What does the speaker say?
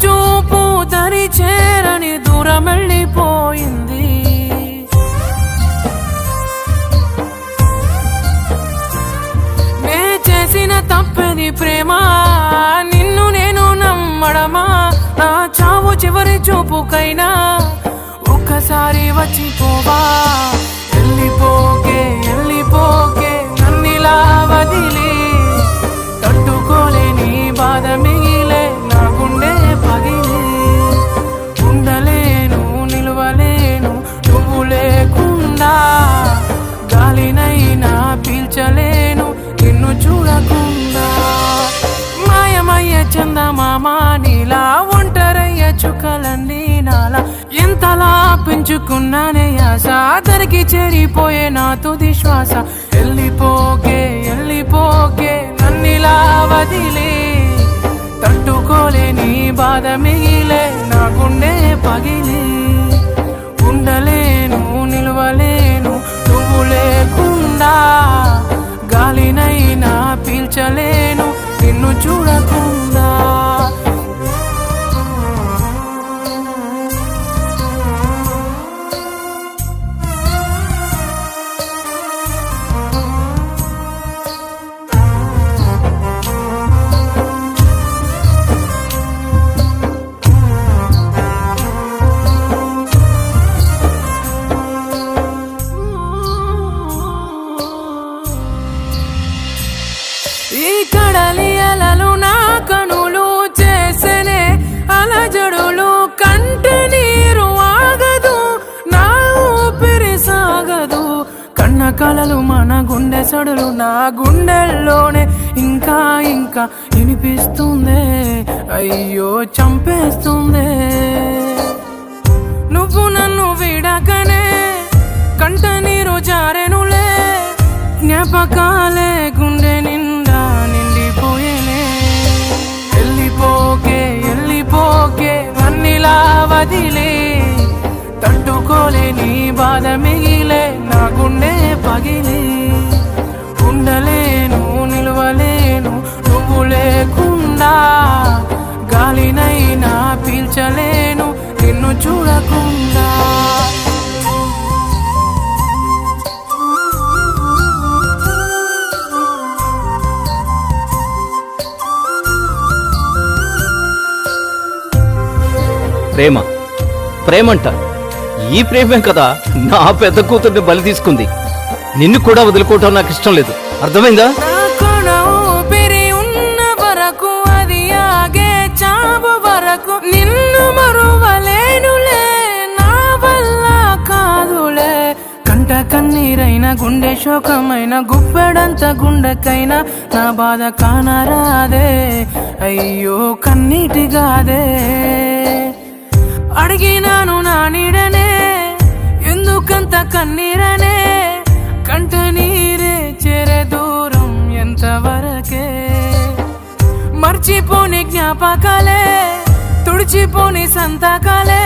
చూపు దరి చేరని దూరం వెళ్ళిపోయింది. నే చేసిన తప్పది ప్రేమ, నిన్ను నేను నమ్మడమా? నా చావు చివరి చూపుకైనా ఒక్కసారి వచ్చిపోవా. వెళ్ళిపోకే వెళ్ళిపోకే నన్నిలా వదిలి, తట్టుకోలేని బాధ మిగిలే నా గుండె పగిలి. ఉండలేను నిలవలేను నువ్వు లేకుండా, గాలినైనా పీల్చలేను నిన్ను చూడకుండా. మాయమయ్య చందమామ నీలా, ఒంటరయ్య చుక్కలన్నీ నాలా. ఎంతలా పెంచుకున్నానే ఆశ, దరికి చేరిపోయే నా తుది శ్వాస. వెళ్ళిపోకే వెళ్ళిపోకే నన్నిలా వదిలి, తట్టుకోలేని బాధ మిగిలే నా గుండె పగిలి. ఉండలేను నిలవలేను నువ్వు లేకుండా, గాలినైనా పీల్చలేను నిన్ను చూడకుండా. ఈ కడలి అలలు నా కనులు చేసనే అలజడులు, కంట నీరు ఆగదు నా ఊపిరి సాగదు. కన్న కలలు మన గుండె సడులు నా గుండెల్లోనే ఇంకా ఇంకా వినిపిస్తుందే, అయ్యో చంపేస్తుందే. నువ్వు నన్ను విడకనే కంట నీరు జారెనులే, జ్ఞాపకాలే గుండె నిండా నిండిపోయేనే. వెళ్ళిపోకే వెళ్ళిపోకే నన్నిలా వదిలి, తట్టుకోలేని బాధ మిగిలే నా గుండె పగిలి. ఉండలేను నిలవలేను నువ్వు లేకుండా, గాలినైనా పీల్చలేను నిన్ను చూడకుండా. ప్రేమ ప్రేమంట, ఈ ప్రేమే కదా నా పెద్ద కూతుర్ని బలి తీసుకుంది. నిన్ను కూడా వదులుకోవటం నాకు ఇష్టం లేదు, అర్థమైందా? ఉన్న వరకు అది ఆగే చావు వరకు నిన్ను మరువలేనులే, నా వల్ల కాదులే. కంట కన్నీరైన గుండె శోకమైన గుప్పెడంత గుండెకైనా నా బాధ కానరాదే, అయ్యో కన్నీటిగాదే. అడిగినాను నా నీడనే ఎందుకంత కన్నీరనే, కంట నీరే చేరే దూరం ఎంతవరకే. మర్చిపోని జ్ఞాపకాలే తుడిచిపోని సంతకాలే,